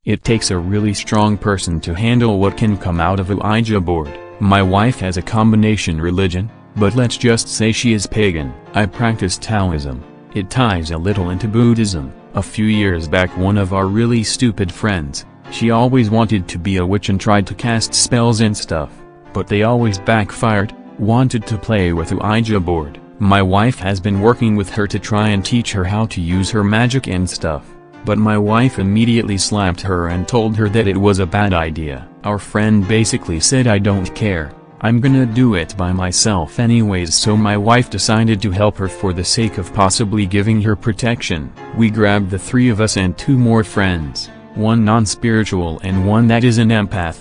It takes a really strong person to handle what can come out of a Ouija board. My wife has a combination religion, but let's just say she is pagan. I practice Taoism. It ties a little into Buddhism. A few years back, one of our really stupid friends, she always wanted to be a witch and tried to cast spells and stuff, but they always backfired, wanted to play with a Ouija board. My wife has been working with her to try and teach her how to use her magic and stuff, but my wife immediately slapped her and told her that it was a bad idea. Our friend basically said, "I don't care. I'm gonna do it by myself anyways," so my wife decided to help her for the sake of possibly giving her protection. We grabbed the three of us and two more friends, one non-spiritual and one that is an empath.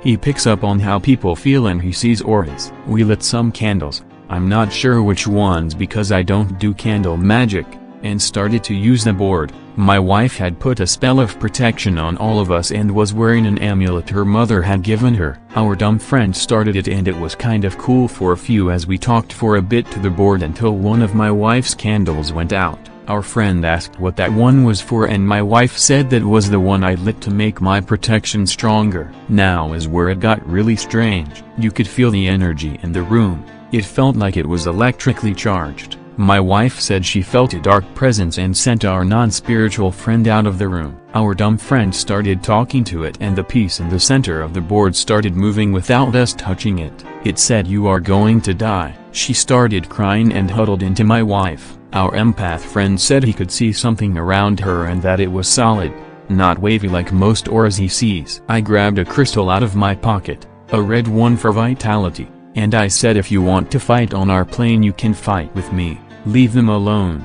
He picks up on how people feel and he sees auras. We lit some candles, I'm not sure which ones because I don't do candle magic, and started to use the board. My wife had put a spell of protection on all of us and was wearing an amulet her mother had given her. Our dumb friend started it and it was kind of cool for a few as we talked for a bit to the board until one of my wife's candles went out. Our friend asked what that one was for and my wife said that was the one I lit to make my protection stronger. Now is where it got really strange. You could feel the energy in the room. It felt like it was electrically charged. My wife said she felt a dark presence and sent our non-spiritual friend out of the room. Our dumb friend started talking to it and the piece in the center of the board started moving without us touching it. It said, "You are going to die." She started crying and huddled into my wife. Our empath friend said he could see something around her and that it was solid, not wavy like most auras he sees. I grabbed a crystal out of my pocket, a red one for vitality, and I said, "If you want to fight on our plane you can fight with me. Leave them alone."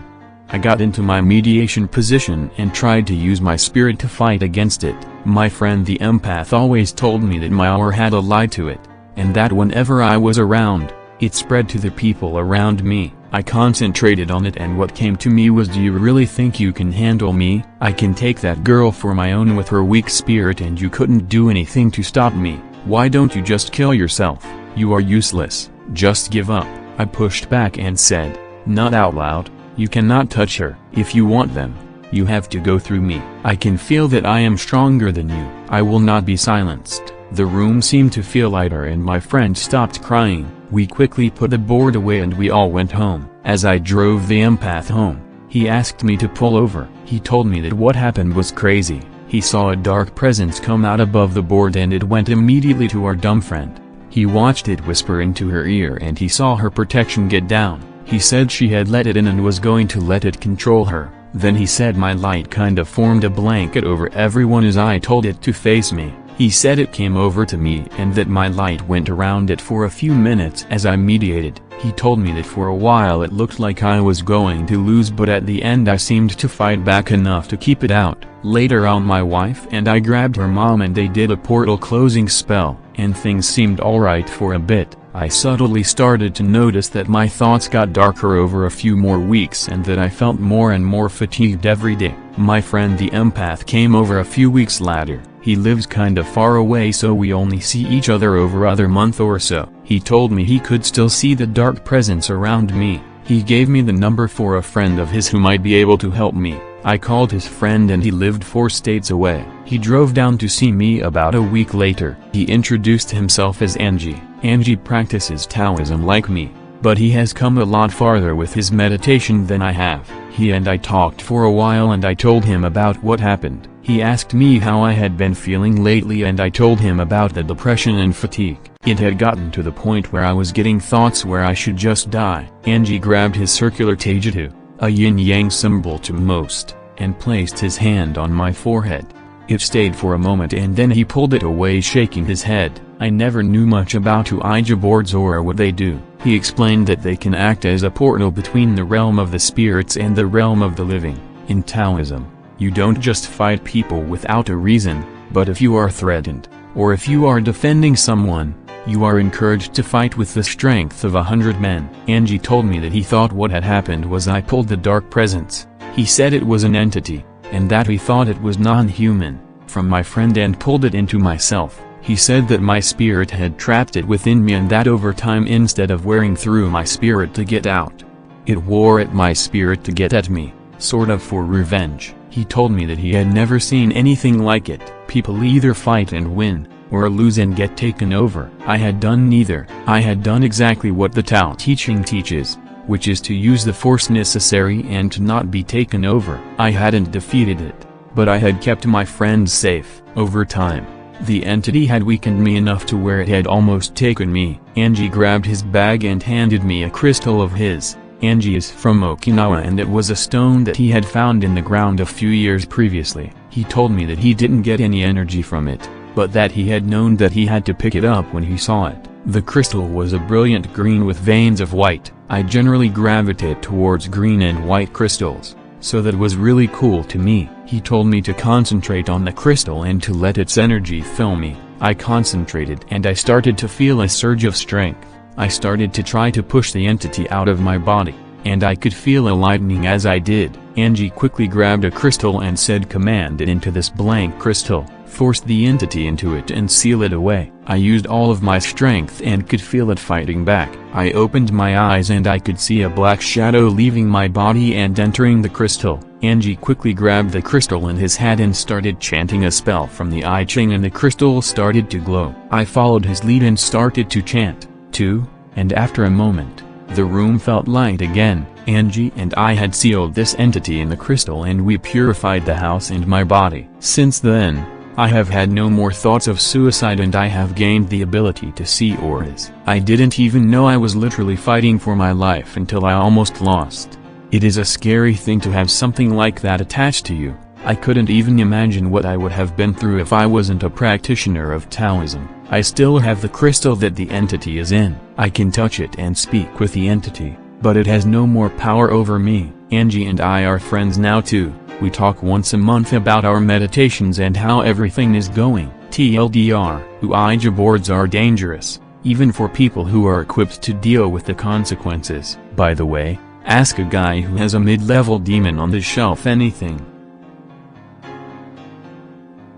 I got into my mediation position and tried to use my spirit to fight against it. My friend the empath always told me that my aura had a lie to it, and that whenever I was around, it spread to the people around me. I concentrated on it and what came to me was, "Do you really think you can handle me? I can take that girl for my own with her weak spirit and you couldn't do anything to stop me. Why don't you just kill yourself? You are useless, just give up." I pushed back and said, not out loud, "You cannot touch her. If you want them, you have to go through me. I can feel that I am stronger than you. I will not be silenced." The room seemed to feel lighter and my friend stopped crying. We quickly put the board away and we all went home. As I drove the empath home, he asked me to pull over. He told me that what happened was crazy. He saw a dark presence come out above the board and it went immediately to our dumb friend. He watched it whisper into her ear and he saw her protection get down. He said she had let it in and was going to let it control her. Then he said my light kind of formed a blanket over everyone as I told it to face me. He said it came over to me and that my light went around it for a few minutes as I mediated. He told me that for a while it looked like I was going to lose, but at the end I seemed to fight back enough to keep it out. Later on my wife and I grabbed her mom and they did a portal closing spell, and things seemed alright for a bit. I subtly started to notice that my thoughts got darker over a few more weeks and that I felt more and more fatigued every day. My friend the empath came over a few weeks later. He lives kind of far away so we only see each other over other month or so. He told me he could still see the dark presence around me. He gave me the number for a friend of his who might be able to help me. I called his friend and he lived 4 states away. He drove down to see me about a week later. He introduced himself as Angie. Angie practices Taoism like me, but he has come a lot farther with his meditation than I have. He and I talked for a while and I told him about what happened. He asked me how I had been feeling lately and I told him about the depression and fatigue. It had gotten to the point where I was getting thoughts where I should just die. Angie grabbed his circular tajitu, a yin-yang symbol to most, and placed his hand on my forehead. It stayed for a moment and then he pulled it away shaking his head. I never knew much about Ouija boards or what they do. He explained that they can act as a portal between the realm of the spirits and the realm of the living. In Taoism, you don't just fight people without a reason, but if you are threatened, or if you are defending someone, you are encouraged to fight with the strength of 100 men. Angie told me that he thought what had happened was I pulled the dark presence. He said it was an entity, and that he thought it was non-human, from my friend and pulled it into myself. He said that my spirit had trapped it within me and that over time instead of wearing through my spirit to get out, it wore at my spirit to get at me, sort of for revenge. He told me that he had never seen anything like it. people either fight and win, or lose and get taken over. I had done neither. I had done exactly what the Tao teaching teaches, which is to use the force necessary and to not be taken over. I hadn't defeated it, but I had kept my friends safe. Over time, the entity had weakened me enough to where it had almost taken me. Angie grabbed his bag and handed me a crystal of his. Angie is from Okinawa and it was a stone that he had found in the ground a few years previously. He told me that he didn't get any energy from it, but that he had known that he had to pick it up when he saw it. The crystal was a brilliant green with veins of white. I generally gravitate towards green and white crystals, so that was really cool to me. He told me to concentrate on the crystal and to let its energy fill me. I concentrated and I started to feel a surge of strength. I started to try to push the entity out of my body, and I could feel a lightening as I did. Angie quickly grabbed a crystal and said, "Command it into this blank crystal, force the entity into it and seal it away." I used all of my strength and could feel it fighting back. I opened my eyes and I could see a black shadow leaving my body and entering the crystal. Angie quickly grabbed the crystal in his hand and started chanting a spell from the I Ching and the crystal started to glow. I followed his lead and started to chant, too, and after a moment, the room felt light again. Angie and I had sealed this entity in the crystal and we purified the house and my body. Since then, I have had no more thoughts of suicide and I have gained the ability to see auras. I didn't even know I was literally fighting for my life until I almost lost. It is a scary thing to have something like that attached to you. I couldn't even imagine what I would have been through if I wasn't a practitioner of Taoism. I still have the crystal that the entity is in. I can touch it and speak with the entity, but it has no more power over me. Angie and I are friends now too. We talk once a month about our meditations and how everything is going. TLDR, Ouija boards are dangerous, even for people who are equipped to deal with the consequences. By the way, ask a guy who has a mid-level demon on the shelf anything.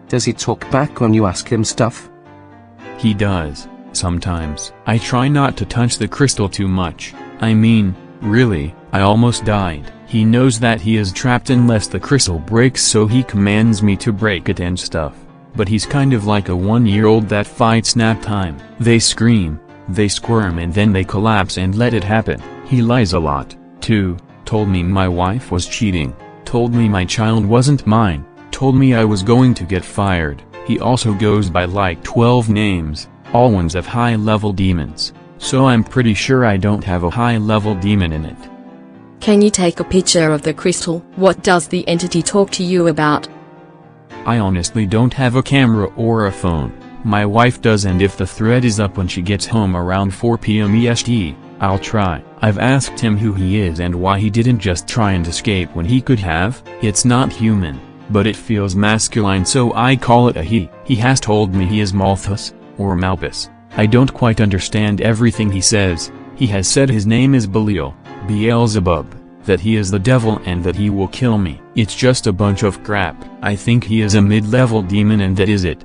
Does he talk back when you ask him stuff? He does, sometimes. I try not to touch the crystal too much. I mean, really, I almost died. He knows that he is trapped unless the crystal breaks, so he commands me to break it and stuff. But he's kind of like a 1-year-old that fights nap time. They scream, they squirm and then they collapse and let it happen. He lies a lot, too. Told me my wife was cheating. Told me my child wasn't mine. Told me I was going to get fired. He also goes by like 12 names, all ones of high-level demons. So I'm pretty sure I don't have a high-level demon in it. Can you take a picture of the crystal? What does the entity talk to you about? I honestly don't have a camera or a phone. My wife does, and if the thread is up when she gets home around 4 p.m. EST, I'll try. I've asked him who he is and why he didn't just try and escape when he could have. It's not human, but it feels masculine, so I call it a he. He has told me he is Malthus, or Malpus. I don't quite understand everything he says. He has said his name is Belial, Beelzebub, that he is the devil and that he will kill me. It's just a bunch of crap. I think he is a mid-level demon and that is it.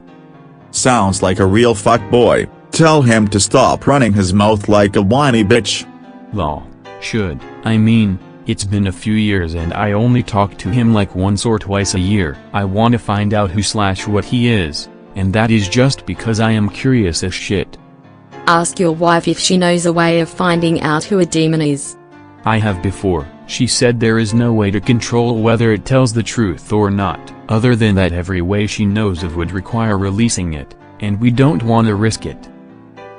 Sounds like a real fuckboy. Tell him to stop running his mouth like a whiny bitch. Lol. Should. I mean, it's been a few years and I only talk to him like once or twice a year. I want to find out who/what he is, and that is just because I am curious as shit. Ask your wife if she knows a way of finding out who a demon is. I have before. She said there is no way to control whether it tells the truth or not. Other than that, every way she knows of would require releasing it, and we don't want to risk it.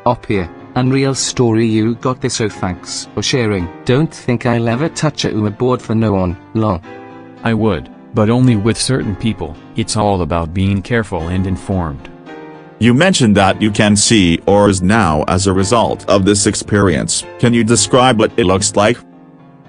Up here, unreal story, you got this, so thanks for sharing. Don't think I'll ever touch a Ouija board for no one, lol. I would, but only with certain people. It's all about being careful and informed. You mentioned that you can see auras now as a result of this experience. Can you describe what it looks like?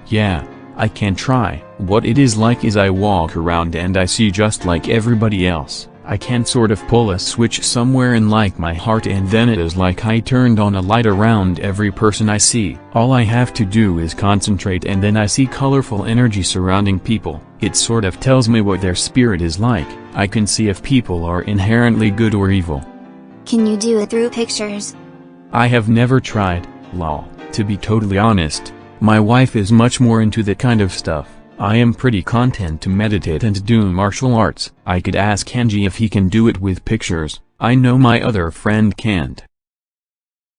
Yeah, I can try. What it is like is I walk around and I see just like everybody else. I can sort of pull a switch somewhere in like my heart, and then it is like I turned on a light around every person I see. All I have to do is concentrate and then I see colorful energy surrounding people. It sort of tells me what their spirit is like. I can see if people are inherently good or evil. Can you do it through pictures? I have never tried, lol. To be totally honest, my wife is much more into that kind of stuff. I am pretty content to meditate and do martial arts. I could ask Kenji if he can do it with pictures. I know my other friend can't.